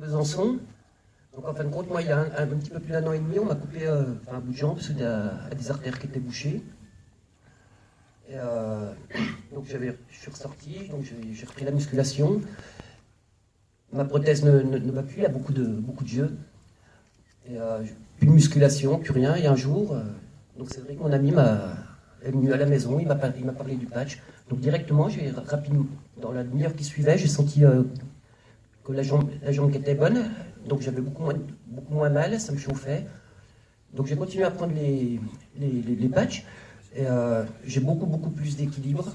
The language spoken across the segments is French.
Besançon. Donc en fin de compte, moi, il y a un petit peu plus d'un an et demi, on m'a coupé un bout de jambe parce qu'il y a des artères qui étaient bouchées. Et, donc je suis ressorti, donc j'ai repris la musculation. Ma prothèse ne va plus, il y a beaucoup de jeux. Et plus de musculation, plus rien. Et un jour, donc c'est vrai que mon ami est venu à la maison, il m'a parlé du patch. Donc directement, rapidement, dans la demi-heure qui suivait, j'ai senti que la jambe qui était bonne. Donc j'avais beaucoup moins mal, ça me chauffait. Donc j'ai continué à prendre les patchs. Et j'ai beaucoup plus d'équilibre.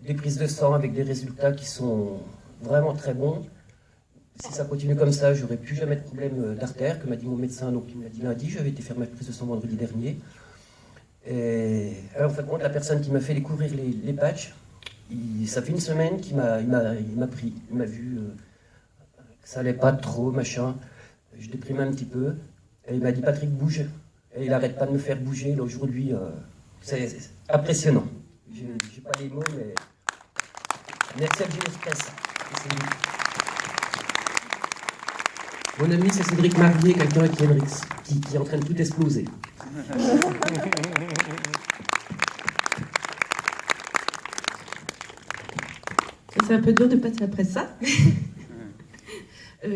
Des prises de sang avec des résultats qui sont vraiment très bons. Si ça continue comme ça, j'aurai plus jamais de problème d'artère, que m'a dit mon médecin. Donc il me l'a dit lundi, j'avais été faire ma prise de sang vendredi dernier. Et alors, en fait, la personne qui m'a fait découvrir les patchs, ça fait une semaine qu'il m'a pris. Il m'a vu que ça allait pas trop, machin. Je déprimais un petit peu. Et il m'a dit, Patrick, bouge. Et il arrête pas de me faire bouger. Là, aujourd'hui, c'est impressionnant. J'ai pas les mots, mais merci à Dieu Express. Mon ami, c'est Cédric Marier, quelqu'un qui est en train de tout exploser. C'est un peu dur de passer après ça.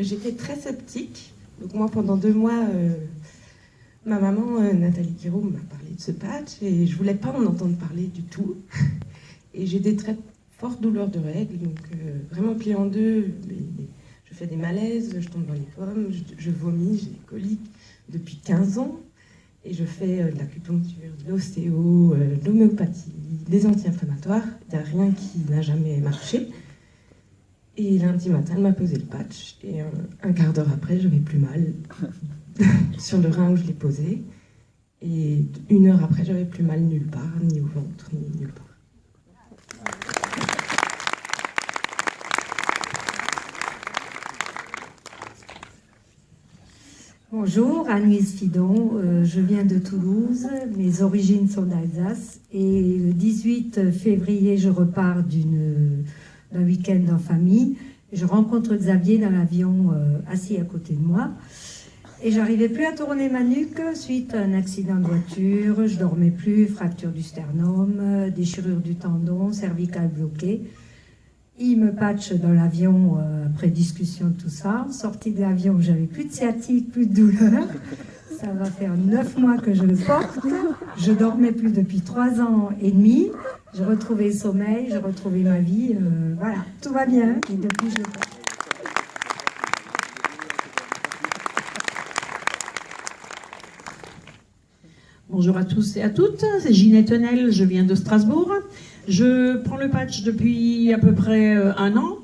J'étais très sceptique. Donc moi, pendant 2 mois, ma maman, Nathalie Guiraud, m'a parlé de ce patch et je voulais pas en entendre parler du tout. Et j'ai des très fortes douleurs de règles, donc vraiment plié en deux. Je fais des malaises, je tombe dans les pommes, je vomis, j'ai des coliques depuis 15 ans. Et je fais de l'acupuncture, de l'ostéo, de l'homéopathie, des anti-inflammatoires. Il n'y a rien qui n'a jamais marché. Et lundi matin, elle m'a posé le patch. Et un quart d'heure après, j'avais plus mal sur le rein où je l'ai posé. Et 1 heure après, j'avais plus mal nulle part, ni au ventre, ni nulle part. Bonjour, Anne-Louise Fidon, je viens de Toulouse, mes origines sont d'Alsace et le 18 février je repars d'un week-end en famille. Je rencontre Xavier dans l'avion assis à côté de moi et j'arrivais plus à tourner ma nuque suite à un accident de voiture, je dormais plus, fracture du sternum, déchirure du tendon, cervicale bloquée. Il me patche dans l'avion après discussion de tout ça. Sortie de l'avion, j'avais plus de sciatique, plus de douleur. Ça va faire 9 mois que je le porte. Je dormais plus depuis 3 ans et demi. J'ai retrouvé le sommeil, j'ai retrouvé ma vie. Voilà, tout va bien. Et depuis, je le porte. Bonjour à tous et à toutes, c'est Ginette Hennel, je viens de Strasbourg. Je prends le patch depuis à peu près 1 an.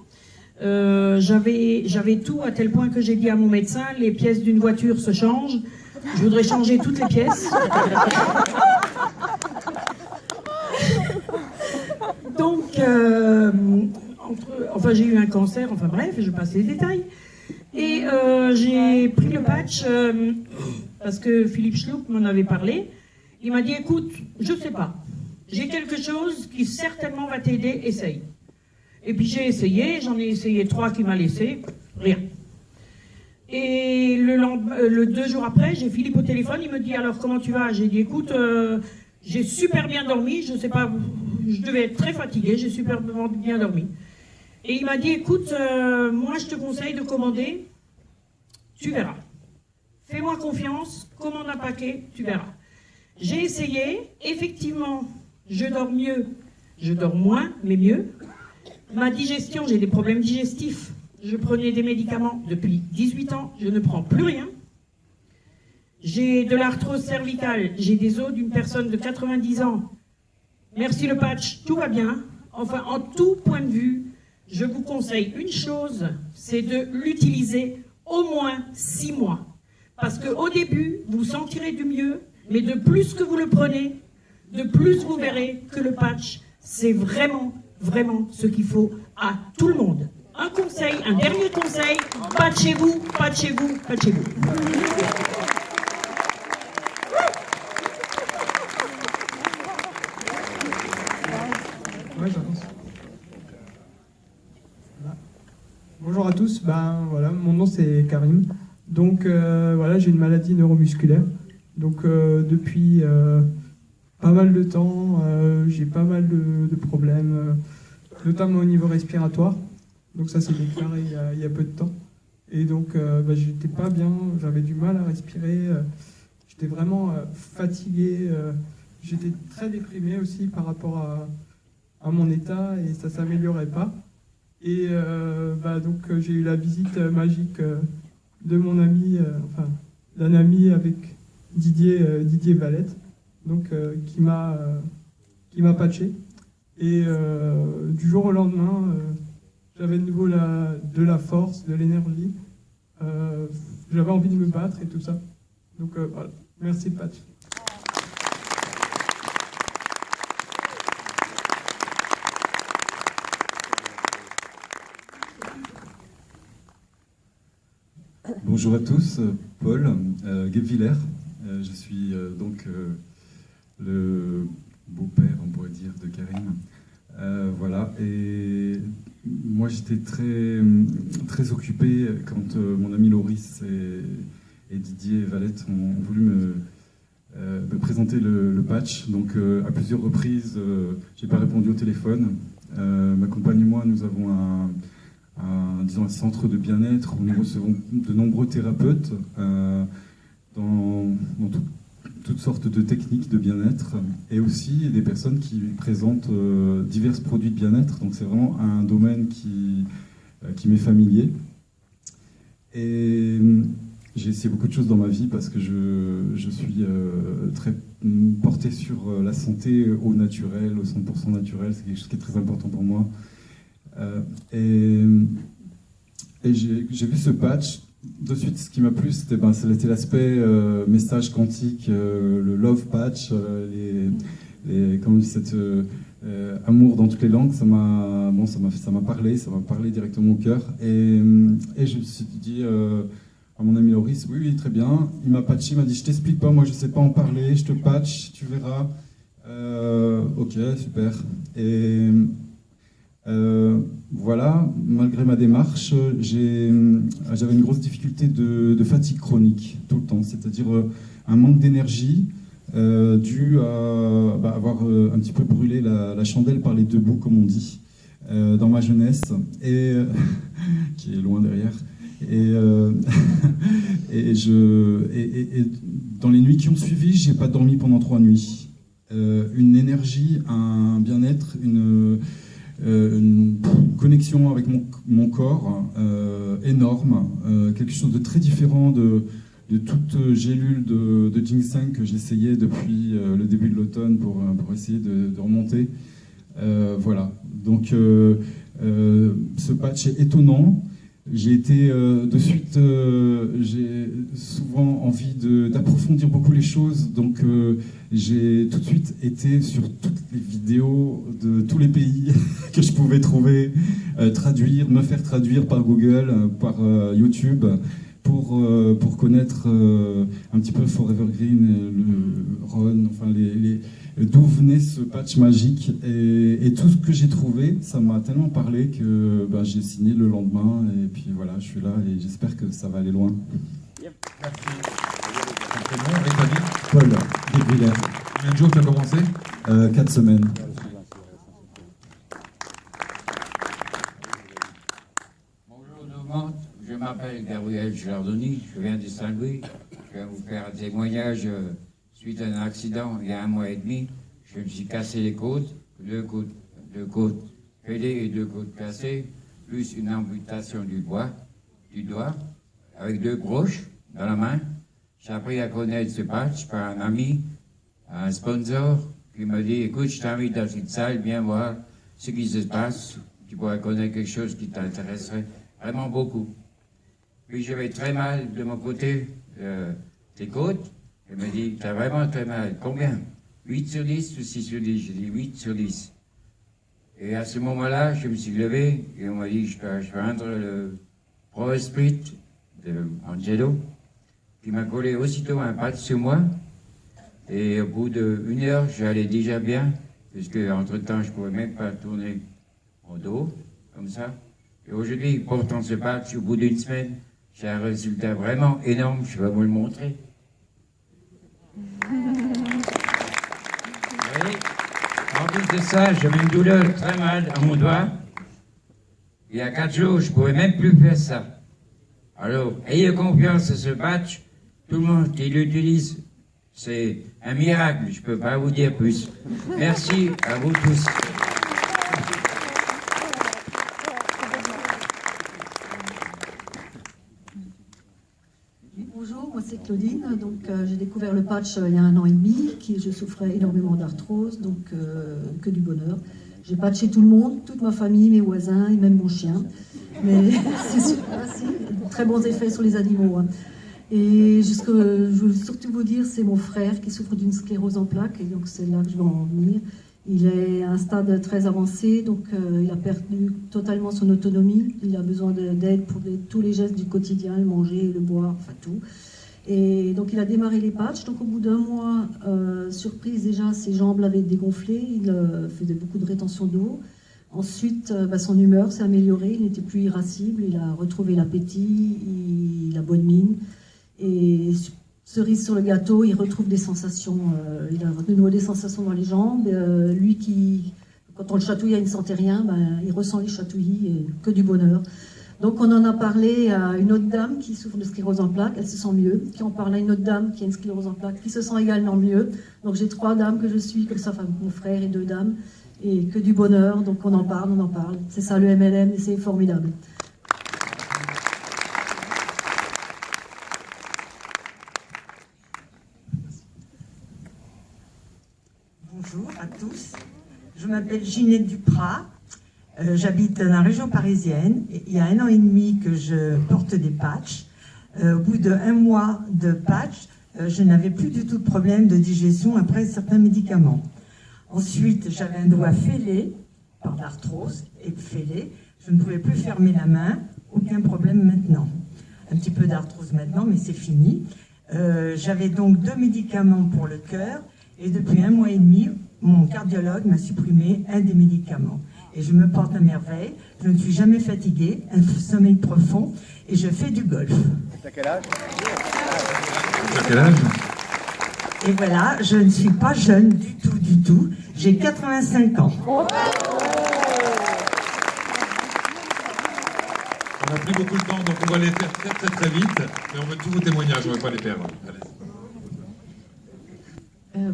J'avais tout à tel point que j'ai dit à mon médecin, les pièces d'une voiture se changent. Je voudrais changer toutes les pièces. Donc, enfin j'ai eu un cancer, enfin bref, je passe les détails. Et j'ai pris le patch parce que Philippe Schluck m'en avait parlé. Il m'a dit, écoute, je sais pas, j'ai quelque chose qui certainement va t'aider, essaye. Et puis j'ai essayé, j'en ai essayé 3 qui m'a laissé, rien. Et le 2 jours après, j'ai Philippe au téléphone, il me dit, alors comment tu vas? J'ai dit, écoute, j'ai super bien dormi, je sais pas, je devais être très fatiguée, j'ai super bien dormi. Et il m'a dit, écoute, moi je te conseille de commander, tu verras. Fais-moi confiance, commande un paquet, tu verras. J'ai essayé, effectivement, je dors mieux, je dors moins, mais mieux. Ma digestion, j'ai des problèmes digestifs. Je prenais des médicaments depuis 18 ans, je ne prends plus rien. J'ai de l'arthrose cervicale, j'ai des os d'une personne de 90 ans. Merci le patch, tout va bien. Enfin, en tout point de vue, je vous conseille une chose, c'est de l'utiliser au moins 6 mois. Parce qu'au début, vous sentirez du mieux, mais de plus que vous le prenez, de plus vous verrez que le patch, c'est vraiment, vraiment ce qu'il faut à tout le monde. Un conseil, un dernier conseil, patchez-vous, patchez-vous, patchez-vous. Ouais, j'avance. Voilà. Bonjour à tous, ben voilà, voilà, mon nom c'est Karim. Donc voilà, j'ai une maladie neuromusculaire. Donc depuis pas mal de temps, j'ai pas mal de problèmes, notamment au niveau respiratoire. Donc ça s'est déclaré il y a peu de temps. Et donc j'étais pas bien, j'avais du mal à respirer, j'étais vraiment fatigué, j'étais très déprimé aussi par rapport à mon état et ça s'améliorait pas. Et donc j'ai eu la visite magique de mon ami, d'un ami avec Didier Valette, donc qui m'a patché. Et du jour au lendemain, j'avais de nouveau de la force, de l'énergie. J'avais envie de me battre et tout ça. Donc voilà, merci Patch. Bonjour à tous, Paul Guebwiller. Je suis donc le beau-père, on pourrait dire, de Karim. Voilà, et moi j'étais très occupé quand mon ami Loris et Didier Valette ont voulu me présenter le patch. Donc à plusieurs reprises, j'ai pas répondu au téléphone. Ma compagne et moi, nous avons un centre de bien-être où nous recevons de nombreux thérapeutes dans toutes sortes de techniques de bien-être et aussi des personnes qui présentent divers produits de bien-être. Donc c'est vraiment un domaine qui m'est familier. Et j'ai essayé beaucoup de choses dans ma vie parce que je suis très porté sur la santé au naturel, au 100% naturel. C'est quelque chose qui est très important pour moi. Et j'ai vu ce patch. De suite, ce qui m'a plu, c'était l'aspect message quantique, le love patch, comment on dit, cet amour dans toutes les langues. Ça m'a parlé directement au cœur. Et je me suis dit à mon ami Loris, oui, très bien. Il m'a patché, il m'a dit, je t'explique pas, moi je sais pas en parler, je te patch, tu verras. Ok, super. Et voilà, malgré ma démarche, j'avais une grosse difficulté de fatigue chronique tout le temps, c'est-à-dire un manque d'énergie dû à avoir un petit peu brûlé la chandelle par les deux bouts, comme on dit, dans ma jeunesse, et qui est loin derrière. Et dans les nuits qui ont suivi, j'ai pas dormi pendant 3 nuits. Une énergie, un bien-être, une connexion avec mon corps énorme, quelque chose de très différent de toute gélule de ginseng que j'essayais depuis le début de l'automne pour essayer de remonter. Voilà, donc ce patch est étonnant. J'ai été de suite, j'ai souvent envie d'approfondir beaucoup les choses, donc j'ai tout de suite été sur toutes les vidéos de tous les pays que je pouvais trouver, me faire traduire par Google, par YouTube, pour connaître un petit peu Forever Green, le Ron, enfin d'où venait ce patch magique, et tout ce que j'ai trouvé, ça m'a tellement parlé que j'ai signé le lendemain, et puis voilà, je suis là et j'espère que ça va aller loin. Merci. Ton prénom et ta vie? Paul Guebwiller. Combien de jours tu as commencé? 4 semaines. Bonjour tout le monde, je m'appelle Gabriel Giardoni, je viens de Saint-Louis. Je vais vous faire un témoignage suite à un accident il y a 1 mois et demi. Je me suis cassé les côtes, deux côtes fêlées et 2 côtes cassées, plus une amputation du doigt, avec 2 broches dans la main. J'ai appris à connaître ce patch par un ami, un sponsor, qui m'a dit, écoute, je t'invite dans une salle, viens voir ce qui se passe, tu pourrais connaître quelque chose qui t'intéresserait vraiment beaucoup. Puis j'avais très mal de mon côté, tes côtes. Il m'a dit, t'as vraiment très mal. Combien? 8 sur 10 ou 6 sur 10? J'ai dit 8 sur 10. Et à ce moment-là, je me suis levé et on m'a dit, je peux joindre le Pro Esprit de Angelo, qui m'a collé aussitôt un patch sur moi. Et au bout d'1 heure, j'allais déjà bien, puisque entre-temps, je ne pouvais même pas tourner mon dos, comme ça. Et aujourd'hui, portant ce patch, au bout d'une semaine, j'ai un résultat vraiment énorme, je vais vous le montrer. Vous voyez, en plus de ça, j'avais une douleur très mal à mon doigt. Il y a 4 jours, je ne pouvais même plus faire ça. Alors, ayez confiance à ce patch. Tout le monde qui l'utilise, c'est un miracle, je ne peux pas vous dire plus. Merci à vous tous. Bonjour, moi c'est Claudine. Donc j'ai découvert le patch il y a 1 an et demi. Je souffrais énormément d'arthrose, donc que du bonheur. J'ai patché tout le monde, toute ma famille, mes voisins et même mon chien. Mais c'est super, très bons effets sur les animaux. Hein. Et je veux surtout vous dire, c'est mon frère qui souffre d'une sclérose en plaques, et donc c'est là que je vais en venir. Il est à un stade très avancé, donc il a perdu totalement son autonomie. Il a besoin d'aide pour tous les gestes du quotidien, le manger, le boire, enfin tout. Et donc il a démarré les patchs. Donc au bout d'1 mois, surprise déjà, ses jambes l'avaient dégonflé. Il faisait beaucoup de rétention d'eau. Ensuite, son humeur s'est améliorée. Il n'était plus irascible. Il a retrouvé l'appétit. Il a bonne mine. Et cerise sur le gâteau, il retrouve des sensations. Il a de nouveau des sensations dans les jambes. Lui qui, quand on le chatouille, il ne sentait rien. Il ressent les chatouillis et que du bonheur. Donc on en a parlé à une autre dame qui souffre de sclérose en plaques, elle se sent mieux. Qui en parle à une autre dame qui a une sclérose en plaques, qui se sent également mieux. Donc j'ai 3 dames que je suis, comme ça, enfin mon frère et 2 dames, et que du bonheur. Donc on en parle. C'est ça le MLM et c'est formidable. Bonjour à tous, je m'appelle Ginette Duprat. J'habite dans la région parisienne. Il y a 1 an et demi que je porte des patchs. Au bout d'1 mois de patch, je n'avais plus du tout de problème de digestion après certains médicaments. Ensuite, j'avais un doigt fêlé par l'arthrose et fêlé. Je ne pouvais plus fermer la main. Aucun problème maintenant. Un petit peu d'arthrose maintenant, mais c'est fini. J'avais donc 2 médicaments pour le cœur. Et depuis 1 mois et demi, mon cardiologue m'a supprimé un des médicaments. Et je me porte à merveille, je ne suis jamais fatiguée, un sommeil profond, et je fais du golf. T'as quel âge? T'as quel âge? Et voilà, je ne suis pas jeune du tout, j'ai 85 ans. On n'a plus beaucoup de temps, donc on va les faire très vite, mais on veut tous vos témoignages, on ne va pas les perdre. Allez.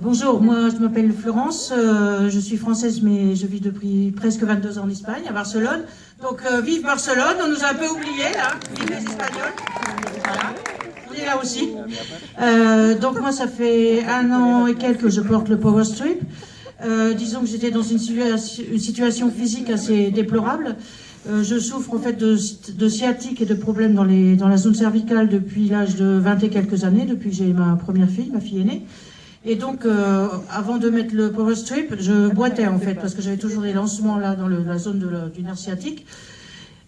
Bonjour, moi je m'appelle Florence, je suis française mais je vis depuis presque 22 ans en Espagne, à Barcelone. Donc vive Barcelone, on nous a un peu oubliés là, vive les Espagnols. Voilà, on est là aussi. Donc moi ça fait 1 an et quelques que je porte le Power Strip. Disons que j'étais dans une situation physique assez déplorable. Je souffre en fait de sciatique et de problèmes dans la zone cervicale depuis l'âge de 20 et quelques années, depuis que j'ai ma première fille, ma fille aînée. Et donc, avant de mettre le Power Strip, je boitais en fait, parce que j'avais toujours des lancements là dans la zone du nerf sciatique.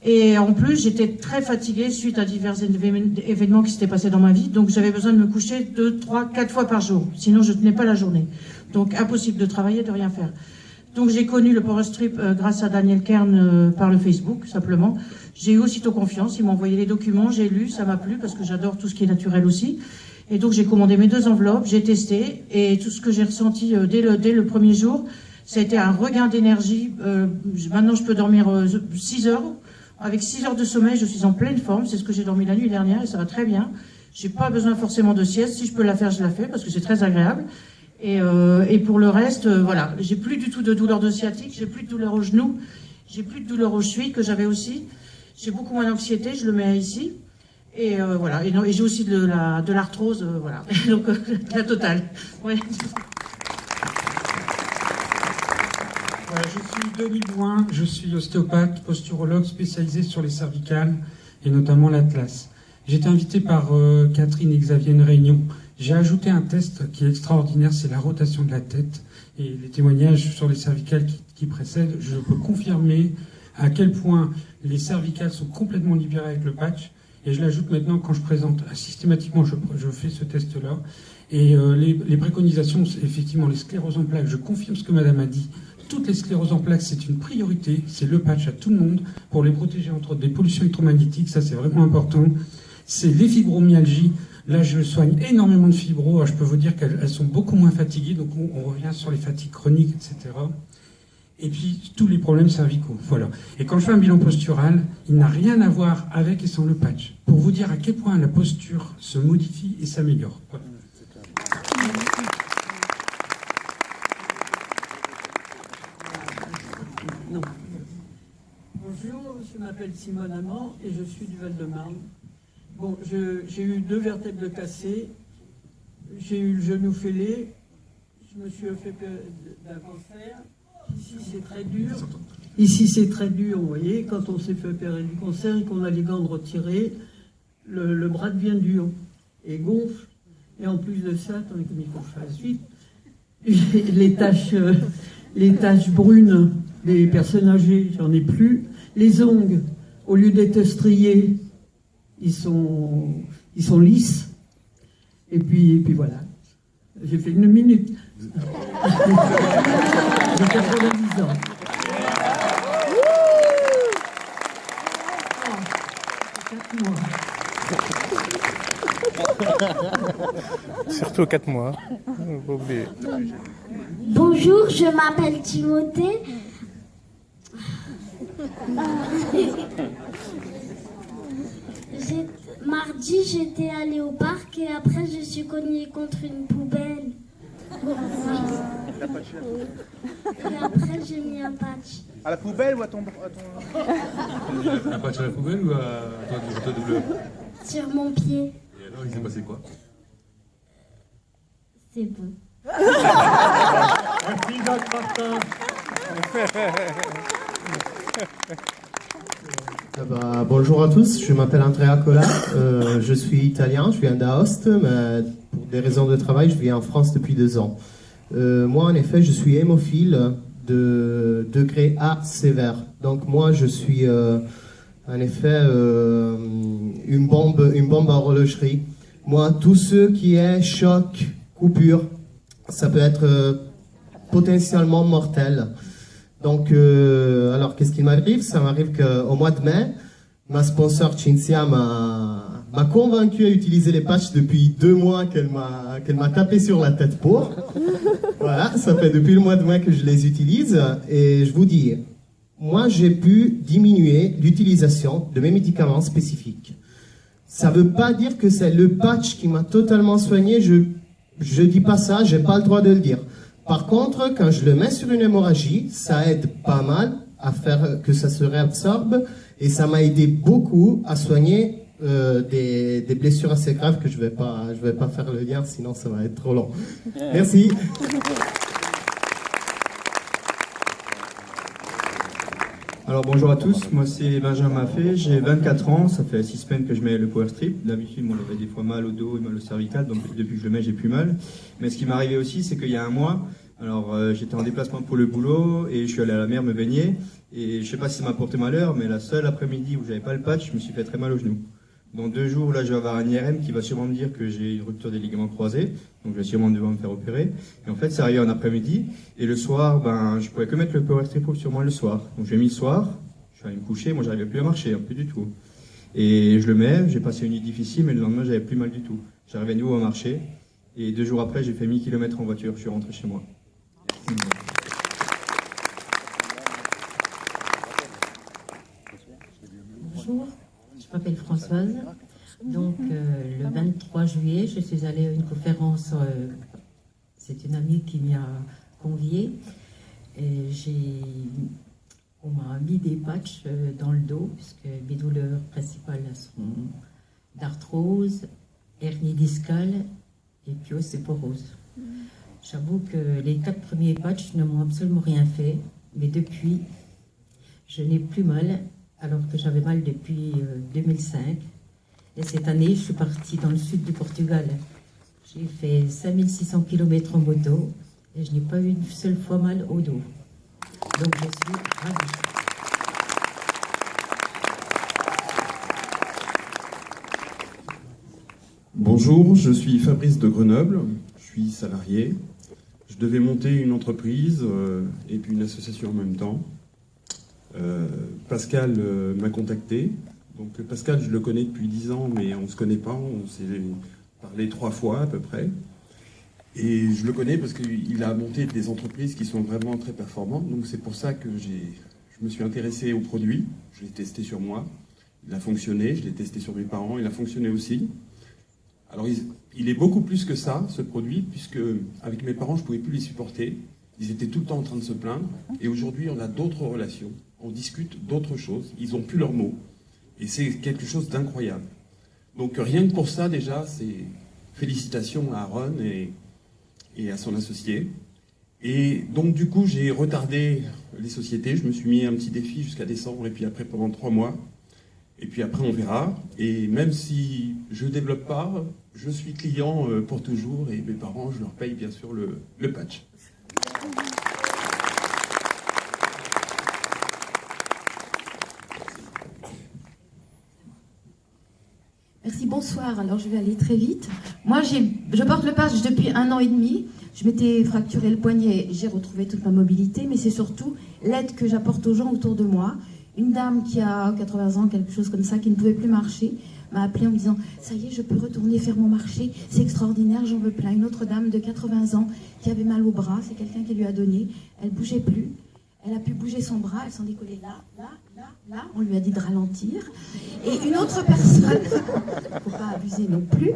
Et en plus, j'étais très fatiguée suite à divers événements qui s'étaient passés dans ma vie. Donc, j'avais besoin de me coucher 2, 3, 4 fois par jour. Sinon, je ne tenais pas la journée. Donc, impossible de travailler, de rien faire. Donc, j'ai connu le Power Strip grâce à Daniel Kern par le Facebook, simplement. J'ai eu aussitôt confiance. Il m'a envoyé les documents, j'ai lu, ça m'a plu, parce que j'adore tout ce qui est naturel aussi. Et donc j'ai commandé mes 2 enveloppes, j'ai testé, et tout ce que j'ai ressenti dès le premier jour, ça a été un regain d'énergie. Maintenant je peux dormir 6 heures. Avec 6 heures de sommeil, je suis en pleine forme, c'est ce que j'ai dormi la nuit dernière, et ça va très bien. J'ai pas besoin forcément de sieste, si je peux la faire, je la fais, parce que c'est très agréable. Et pour le reste, voilà, j'ai plus du tout de douleur de sciatique, j'ai plus de douleur aux genoux, j'ai plus de douleur aux chevilles que j'avais aussi. J'ai beaucoup moins d'anxiété, je le mets ici. Et voilà, et j'ai aussi de l'arthrose, voilà, donc la totale. Ouais. Voilà, je suis Denis Bouin, je suis ostéopathe, posturologue spécialisé sur les cervicales et notamment l'atlas. J'ai été invité par Catherine et Xavier à une réunion. J'ai ajouté un test qui est extraordinaire, c'est la rotation de la tête. Et les témoignages sur les cervicales qui précèdent, je peux confirmer à quel point les cervicales sont complètement libérées avec le patch. Et je l'ajoute maintenant quand je présente systématiquement, je fais ce test-là. Et les préconisations, effectivement, les scléroses en plaques, je confirme ce que madame a dit. toutes les scléroses en plaques, c'est une priorité. C'est le patch à tout le monde pour les protéger entre des pollutions électromagnétiques. Ça, c'est vraiment important. C'est les fibromyalgies. Là, je soigne énormément de fibro. Je peux vous dire qu'elles sont beaucoup moins fatiguées. Donc, on revient sur les fatigues chroniques, etc. Et puis, tous les problèmes cervicaux. Voilà. Et quand je fais un bilan postural, il n'a rien à voir avec et sans le patch. Pour vous dire à quel point la posture se modifie et s'améliore. Voilà. Non. Bonjour, je m'appelle Simone Amand et je suis du Val-de-Marne. Bon, j'ai eu 2 vertèbres cassées, j'ai eu le genou fêlé, je me suis fait d'un cancer. Ici, c'est très dur. Ici, c'est très dur, vous voyez, quand on s'est fait opérer du cancer et qu'on a les gants retirés, le bras devient dur et gonfle. Et en plus de ça, attendez comme il faut que je fasse vite, les taches brunes des personnes âgées, j'en ai plus. Les ongles, au lieu d'être striés, ils sont lisses. Et puis voilà. J'ai fait 1 minute. J'ai 90 ans. Surtout 4 mois. Faut oublier. Bonjour, je m'appelle Timothée. Mardi, j'étais allée au parc et après, je suis cognée contre une poubelle. Et après, j'ai mis un patch. À la poubelle ou à ton... Un patch à la poubelle ou à toi de douleur? Sur mon pied. Et alors, il s'est passé quoi? C'est bon. Bonjour à tous, je m'appelle Andrea Cola, je suis italien, je viens d'Aoste, mais pour des raisons de travail, je vis en France depuis 2 ans. Moi, en effet, je suis hémophile de degré A sévère. Donc moi, je suis en effet une bombe à horlogerie. Moi, tout ce qui est choc, coupure, ça peut être potentiellement mortel. Donc, alors qu'est-ce qui m'arrive? Ça m'arrive qu'au mois de mai, ma sponsor Cinzia m'a convaincu à utiliser les patchs depuis 2 mois qu'elle m'a tapé sur la tête pour. Voilà, ça fait depuis le mois de mai que je les utilise. Et je vous dis, moi j'ai pu diminuer l'utilisation de mes médicaments spécifiques. Ça veut pas dire que c'est le patch qui m'a totalement soigné, je dis pas ça, j'ai pas le droit de le dire. Par contre, quand je le mets sur une hémorragie, ça aide pas mal à faire que ça se réabsorbe et ça m'a aidé beaucoup à soigner des blessures assez graves que je vais pas faire le lien, sinon ça va être trop long. Merci. Alors bonjour à tous, moi c'est Benjamin Maffé, j'ai 24 ans, ça fait 6 semaines que je mets le Power Strip. D'habitude, moi j'avais des fois mal au dos et mal au cervical, donc depuis que je le mets, j'ai plus mal. Mais ce qui m'est arrivé aussi, c'est qu'il y a 1 mois, alors j'étais en déplacement pour le boulot et je suis allé à la mer me baigner. Et je sais pas si ça m'a porté malheur, mais la seule après-midi où j'avais pas le patch, je me suis fait très mal au genou. Dans 2 jours, là, je vais avoir un IRM qui va sûrement me dire que j'ai une rupture des ligaments croisés, donc je vais sûrement devoir me faire opérer. Et en fait, c'est arrivé en après-midi, et le soir, ben, je pouvais que mettre le Power Strip sur moi le soir. Donc je l'ai mis le soir, je suis allé me coucher, moi j'arrivais plus à marcher, plus du tout. Et je le mets, j'ai passé une nuit difficile, mais le lendemain, j'avais plus mal du tout. J'arrivais à nouveau à marcher, et 2 jours après, j'ai fait 1000 km en voiture, je suis rentré chez moi. Bonjour, je m'appelle Françoise. Donc, le 23 juillet, je suis allée à une conférence. C'est une amie qui m'y a conviée. On m'a mis des patchs dans le dos, puisque mes douleurs principales sont d'arthrose, hernie discale et puis ostéoporose. J'avoue que les 4 premiers patchs ne m'ont absolument rien fait, mais depuis, je n'ai plus mal, alors que j'avais mal depuis 2005. Et cette année, je suis partie dans le sud du Portugal. J'ai fait 5600 km en moto et je n'ai pas eu une seule fois mal au dos. Donc je suis ravie. Bonjour, je suis Fabrice de Grenoble, je suis salarié. Je devais monter une entreprise et puis une association en même temps. Pascal m'a contacté. Donc Pascal, je le connais depuis 10 ans, mais on ne se connaît pas. On s'est parlé 3 fois à peu près. Et je le connais parce qu'il a monté des entreprises qui sont vraiment très performantes. Donc c'est pour ça que je me suis intéressé au produit. Je l'ai testé sur moi. Il a fonctionné. Je l'ai testé sur mes parents. Il a fonctionné aussi. Alors il est beaucoup plus que ça, ce produit, puisque avec mes parents, je ne pouvais plus les supporter. Ils étaient tout le temps en train de se plaindre. Et aujourd'hui, on a d'autres relations. On discute d'autres choses. Ils n'ont plus leurs mots. Et c'est quelque chose d'incroyable. Donc rien que pour ça, déjà, c'est félicitations à Aaron et à son associé. Et donc du coup, j'ai retardé les sociétés. Je me suis mis un petit défi jusqu'à décembre, et puis après pendant 3 mois. Et puis après, on verra. Et même si je ne développe pas, je suis client pour toujours. Et mes parents, je leur paye bien sûr le patch. Merci, bonsoir. Alors je vais aller très vite. Moi, je porte le patch depuis 1 an et demi. Je m'étais fracturé le poignet, j'ai retrouvé toute ma mobilité, mais c'est surtout l'aide que j'apporte aux gens autour de moi. Une dame qui a 80 ans, quelque chose comme ça, qui ne pouvait plus marcher, m'a appelé en me disant « Ça y est, je peux retourner faire mon marché, c'est extraordinaire, j'en veux plein ». Une autre dame de 80 ans qui avait mal au bras, c'est quelqu'un qui lui a donné, elle ne bougeait plus. Elle a pu bouger son bras, elle s'en décollait là, on lui a dit de ralentir. Et une autre personne, il ne faut pas abuser non plus,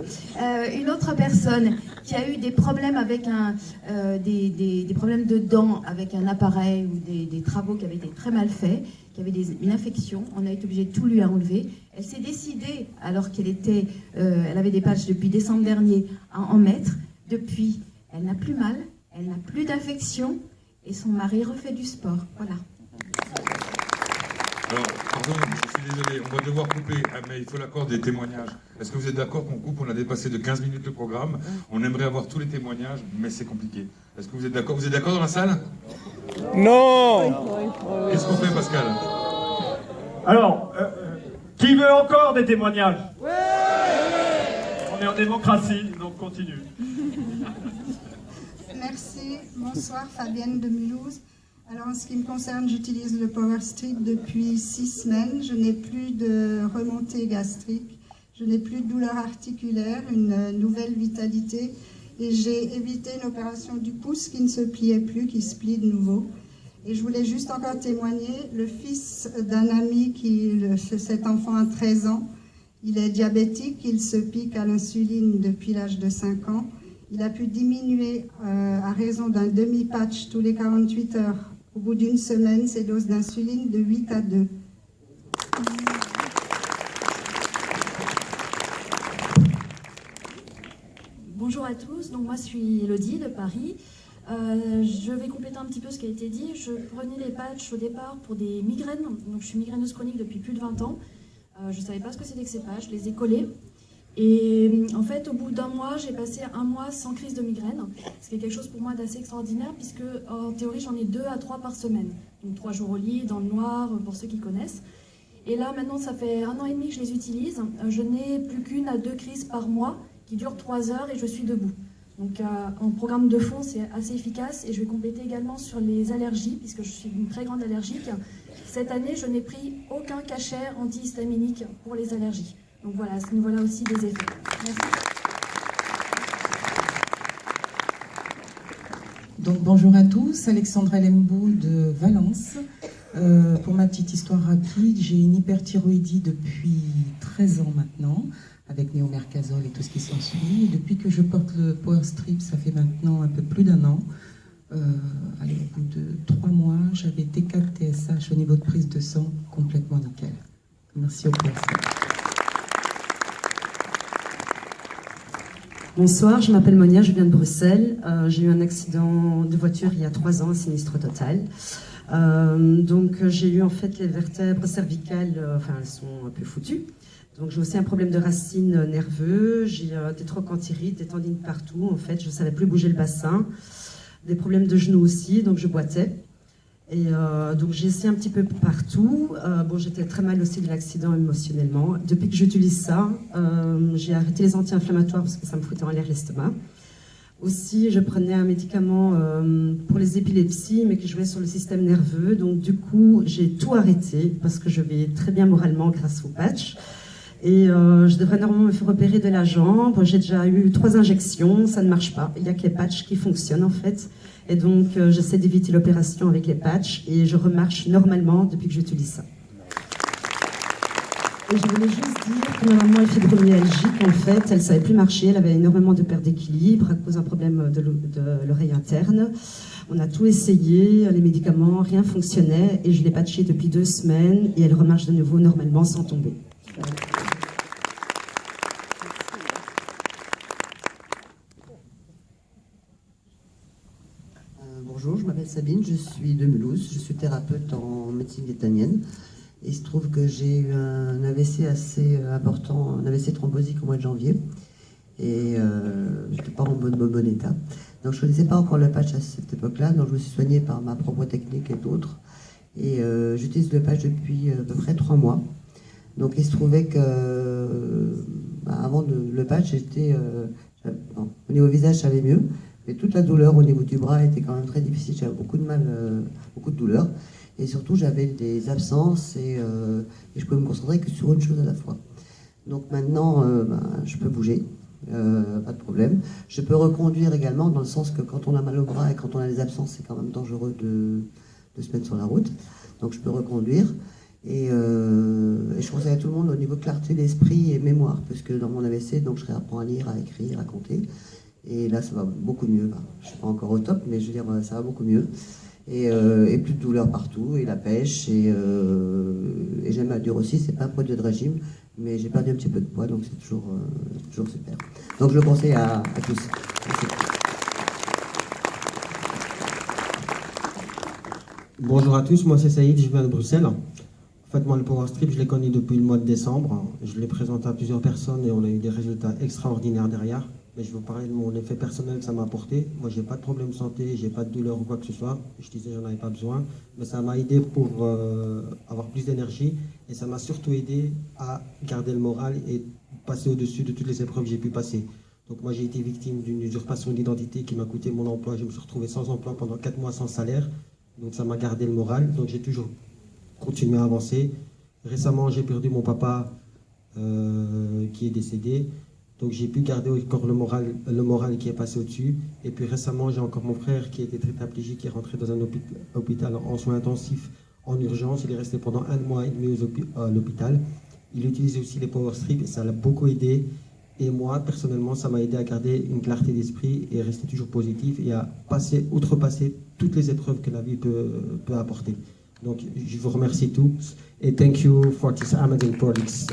une autre personne qui a eu des problèmes avec des problèmes de dents avec un appareil ou des travaux qui avaient été très mal faits, qui avait une infection, on a été obligé de tout lui enlever. Elle s'est décidée, alors qu'elle avait des patchs depuis décembre dernier, à en mettre. Depuis, elle n'a plus mal, elle n'a plus d'infection. Et son mari refait du sport. Voilà. Alors, pardon, je suis désolé, on va devoir couper, mais il faut l'accord des témoignages. Est-ce que vous êtes d'accord qu'on coupe? On a dépassé de 15 minutes le programme. On aimerait avoir tous les témoignages, mais c'est compliqué. Est-ce que vous êtes d'accord? Vous êtes d'accord dans la salle? Non. Qu'est-ce qu'on fait, Pascal? Alors, qui veut encore des témoignages? On est en démocratie, donc continue. Merci, bonsoir, Fabienne de Mulhouse. Alors en ce qui me concerne, j'utilise le Power Strip depuis 6 semaines. Je n'ai plus de remontée gastrique, je n'ai plus de douleur articulaire, une nouvelle vitalité. Et j'ai évité une opération du pouce qui ne se pliait plus, qui se plie de nouveau. Et je voulais juste encore témoigner, le fils d'un ami, cet enfant a 13 ans, il est diabétique, il se pique à l'insuline depuis l'âge de 5 ans. Il a pu diminuer à raison d'un demi-patch tous les 48 heures. Au bout d'une semaine, ses doses d'insuline de 8 à 2. Bonjour à tous, donc moi je suis Elodie de Paris. Je vais compléter un petit peu ce qui a été dit. Je prenais les patchs au départ pour des migraines. Donc je suis migraineuse chronique depuis plus de 20 ans. Je ne savais pas ce que c'était que ces patchs, je les ai collés. Et en fait, au bout d'1 mois, j'ai passé 1 mois sans crise de migraine, ce qui est quelque chose pour moi d'assez extraordinaire, puisque en théorie, j'en ai 2 à 3 par semaine. Donc 3 jours au lit, dans le noir, pour ceux qui connaissent. Et là, maintenant, ça fait 1 an et demi que je les utilise. Je n'ai plus qu'1 à 2 crises par mois, qui durent 3 heures, et je suis debout. Donc en programme de fond, c'est assez efficace. Et je vais compléter également sur les allergies, puisque je suis une très grande allergique. Cette année, je n'ai pris aucun cachet antihistaminique pour les allergies. Donc voilà, nous voilà aussi des effets. Merci. Donc bonjour à tous, Alexandra Lembou de Valence. Pour ma petite histoire rapide, j'ai une hyperthyroïdie depuis 13 ans maintenant, avec Néomercazole et tout ce qui s'ensuit. Depuis que je porte le Power Strip, ça fait maintenant un peu plus d'1 an. Allez, au bout de 3 mois, j'avais T4 TSH au niveau de prise de sang complètement nickel. Merci au Power Strip. Bonsoir, je m'appelle Monia, je viens de Bruxelles. J'ai eu un accident de voiture il y a 3 ans, un sinistre total. Donc j'ai eu en fait les vertèbres cervicales, elles sont un peu foutues. Donc j'ai aussi un problème de racines nerveux, j'ai des trochanthyrites, des tendines partout. En fait, je ne savais plus bouger le bassin. Des problèmes de genoux aussi, donc je boitais. Et donc j'ai essayé un petit peu partout. J'étais très mal aussi de l'accident émotionnellement. Depuis que j'utilise ça, j'ai arrêté les anti-inflammatoires parce que ça me foutait en l'air l'estomac. Aussi, je prenais un médicament pour les épilepsies, mais qui jouait sur le système nerveux. Donc, du coup, j'ai tout arrêté parce que je vais très bien moralement grâce au patch. Et je devrais normalement me faire opérer de la jambe. J'ai déjà eu 3 injections, ça ne marche pas. Il n'y a que les patchs qui fonctionnent en fait. Et donc, j'essaie d'éviter l'opération avec les patchs et je remarche normalement depuis que j'utilise ça. Et je voulais juste dire que ma maman est fibromyalgique, en fait, elle ne savait plus marcher, elle avait énormément de perte d'équilibre à cause d'un problème de l'oreille interne. On a tout essayé, les médicaments, rien fonctionnait, et je l'ai patchée depuis 2 semaines, et elle remarche de nouveau normalement sans tomber. Bonjour, je m'appelle Sabine, je suis de Mulhouse, je suis thérapeute en médecine vietnamienne. Et il se trouve que j'ai eu un AVC assez important, un AVC thrombosique au mois de janvier. Et je n'étais pas en bon état. Donc je ne connaissais pas encore le patch à cette époque-là. Donc je me suis soignée par ma propre technique et d'autres. Et j'utilise le patch depuis à peu près 3 mois. Donc il se trouvait que avant le patch, j'étais au niveau visage, ça allait mieux. Mais toute la douleur au niveau du bras était quand même très difficile. J'avais beaucoup de mal, beaucoup de douleur. Et surtout, j'avais des absences et je pouvais me concentrer que sur une chose à la fois. Donc maintenant, je peux bouger, pas de problème. Je peux reconduire également, dans le sens que quand on a mal au bras et quand on a des absences, c'est quand même dangereux de se mettre sur la route. Donc je peux reconduire. Et je conseille à tout le monde au niveau clarté d'esprit et mémoire, parce que dans mon AVC, donc, je réapprends à lire, à écrire, à compter. Et là, ça va beaucoup mieux. Je ne suis pas encore au top, mais je veux dire, ça va beaucoup mieux. Et plus de douleur partout, et la pêche, et j'aime la dure aussi, c'est pas un produit de régime, mais j'ai perdu un petit peu de poids, donc c'est toujours super. Donc je le conseille à tous. Merci. Bonjour à tous, moi c'est Saïd, je viens de Bruxelles. En fait, moi le Power Strip, je l'ai connu depuis le mois de décembre. Je l'ai présenté à plusieurs personnes et on a eu des résultats extraordinaires derrière. Mais je vais vous parler de mon effet personnel que ça m'a apporté. Moi, j'ai pas de problème de santé, j'ai pas de douleur ou quoi que ce soit. Je disais, j'en avais pas besoin. Mais ça m'a aidé pour avoir plus d'énergie. Et ça m'a surtout aidé à garder le moral et passer au-dessus de toutes les épreuves que j'ai pu passer. Donc moi, j'ai été victime d'une usurpation d'identité qui m'a coûté mon emploi. Je me suis retrouvé sans emploi pendant 4 mois sans salaire. Donc ça m'a gardé le moral. Donc j'ai toujours continué à avancer. Récemment, j'ai perdu mon papa qui est décédé. Donc j'ai pu garder encore le moral qui est passé au-dessus. Et puis récemment, j'ai encore mon frère qui était tétraplégique, qui est rentré dans un hôpital en soins intensifs en urgence. Il est resté pendant 1 mois et demi à l'hôpital. Il utilisait aussi les Power Strips et ça l'a beaucoup aidé. Et moi, personnellement, ça m'a aidé à garder une clarté d'esprit et rester toujours positif et à outrepasser toutes les épreuves que la vie peut apporter. Donc je vous remercie tous et thank you for this amazing products.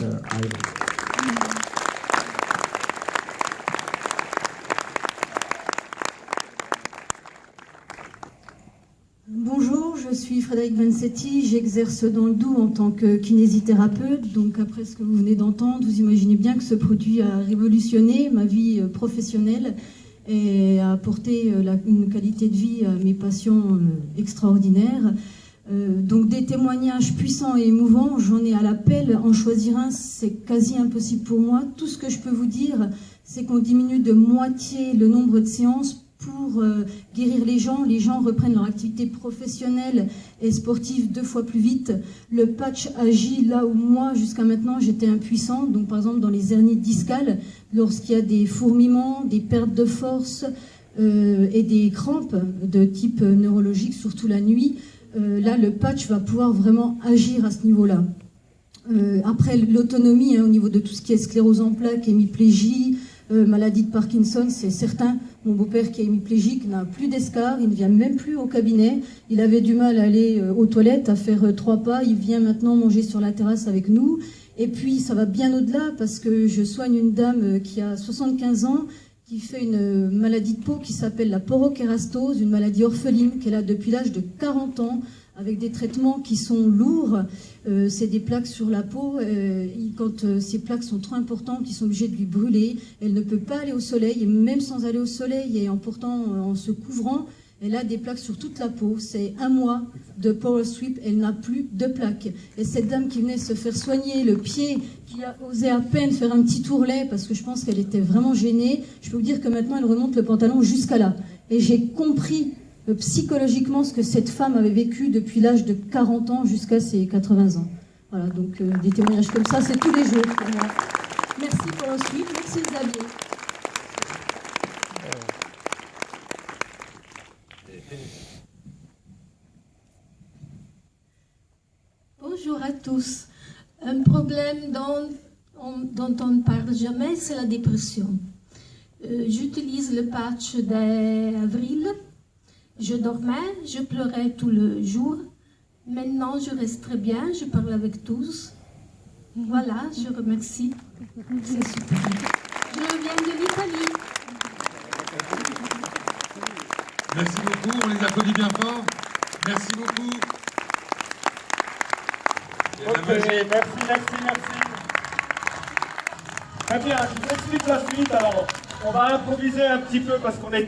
Bonjour, je suis Frédéric Vansetti, j'exerce dans le Doubs en tant que kinésithérapeute. Donc après ce que vous venez d'entendre, vous imaginez bien que ce produit a révolutionné ma vie professionnelle et a apporté une qualité de vie à mes patients extraordinaires. Donc des témoignages puissants et émouvants, j'en ai à l'appel. En choisir un, c'est quasi impossible pour moi. Tout ce que je peux vous dire, c'est qu'on diminue de moitié le nombre de séances pour guérir les gens reprennent leur activité professionnelle et sportive 2 fois plus vite. Le patch agit là où moi, jusqu'à maintenant, j'étais impuissante. Donc par exemple dans les hernies discales, lorsqu'il y a des fourmillements, des pertes de force et des crampes de type neurologique, surtout la nuit, là le patch va pouvoir vraiment agir à ce niveau-là. Après l'autonomie, au niveau de tout ce qui est sclérose en plaques, hémiplégie, maladie de Parkinson, c'est certain. Mon beau-père qui est hémiplégique n'a plus d'escar, il ne vient même plus au cabinet. Il avait du mal à aller aux toilettes, à faire 3 pas. Il vient maintenant manger sur la terrasse avec nous. Et puis ça va bien au-delà parce que je soigne une dame qui a 75 ans, qui fait une maladie de peau qui s'appelle la porokérastose, une maladie orpheline qu'elle a depuis l'âge de 40 ans, avec des traitements qui sont lourds. C'est des plaques sur la peau. Quand ces plaques sont trop importantes, ils sont obligés de lui brûler. Elle ne peut pas aller au soleil, et même sans aller au soleil et en se couvrant, Elle a des plaques sur toute la peau. C'est un mois de Power Sweep. Elle n'a plus de plaques. Et cette dame qui venait se faire soigner le pied, qui a osé à peine faire un petit tourlet parce que je pense qu'elle était vraiment gênée, je peux vous dire que maintenant elle remonte le pantalon jusqu'à là. Et j'ai compris psychologiquement ce que cette femme avait vécu depuis l'âge de 40 ans jusqu'à ses 80 ans. Voilà, donc des témoignages comme ça, c'est tous les jours pour moi. Merci Power Sweep, merci Xavier. Bonjour à tous. Un problème dont on ne parle jamais, c'est la dépression. J'utilise le patch d'avril. Je dormais, je pleurais tout le jour. Maintenant, je reste très bien, je parle avec tous. Voilà, je remercie. C'est super. Je reviens de l'Italie. Merci beaucoup, on les applaudit bien fort. Merci beaucoup. Ok, merci. Très bien, je vous explique la suite. Alors, on va improviser un petit peu parce qu'on est